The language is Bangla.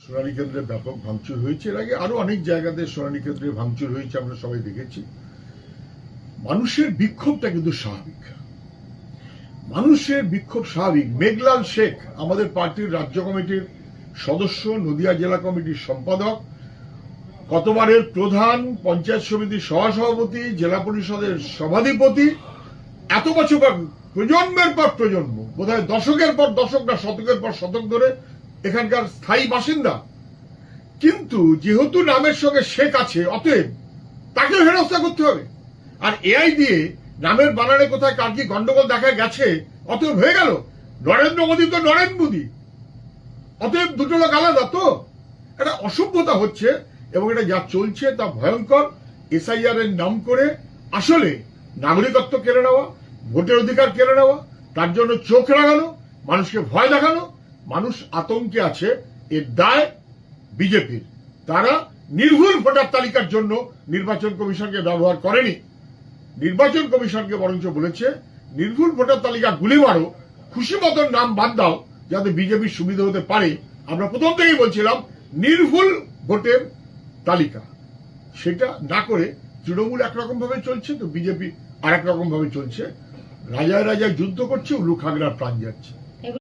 সোনালী কেন্দ্রে ব্যাপক ভাঙচুর হয়েছে। এর আগে আরো অনেক জায়গাতে সোনালী কেন্দ্রে ভাঙচুর হয়েছে, আমরা সবাই দেখেছি। মানুষের বিক্ষোভটা কিন্তু স্বাভাবিক, মানুষের বিক্ষোভ স্বাভাবিক। মেঘলাল শেখ আমাদের পার্টির রাজ্য কমিটির সদস্য, নদিয়া জেলা কমিটির সম্পাদক, কতবারের প্রধান, পঞ্চায়েত সমিতির সহসভাপতি, জেলা পরিষদের সভাধিপতি, এত বছর প্রজন্মের পর প্রজন্ম, বোধহয় দশকের পর দশক না শতকের পর শতক ধরে এখানকার স্থায়ী বাসিন্দা। কিন্তু যেহেতু নামের সঙ্গে শেখ আছে, অতএব তাকেও হেনস্থা করতে হবে। আর এআই দিয়ে নামের বানানে কোথায় কার কি গন্ডগোল দেখা গেছে, অতএব হয়ে গেল নরেন্দ্র মোদী তো নরেন্দ্র মোদী, অতএব দুটো লোক আলাদা। তো একটা অসভ্যতা হচ্ছে এবং এটা যা চলছে তা ভয়ঙ্কর। এসআইআর এর নাম করে আসলে নাগরিকত্ব কেড়ে নেওয়া, ভোটের অধিকার কেড়ে নেওয়া, তার জন্য চোখ রাঙানো, মানুষকে ভয় দেখানো। মানুষ আতঙ্কে আছে, এর দায় বিজেপির। তারা নির্ভুল ভোটার তালিকার জন্য নির্বাচন কমিশনকে ব্যবহার করেনি, নির্বাচন কমিশনকে বরঞ্চ বলেছে নির্ভুল ভোটার তালিকা গুলি মারো, খুশি মতন নাম বাদ দাও যাতে বিজেপির সুবিধা হতে পারে। আমরা প্রথম থেকেই বলছিলাম নির্ভুল ভোটের তালিকা, সেটা না করে তৃণমূল একরকম ভাবে চলছে, তো বিজেপি আর এক রকম ভাবে চলছে। রাজায় রাজায় যুদ্ধ করছে, উলু খাগড়ার প্রাণ যাচ্ছে।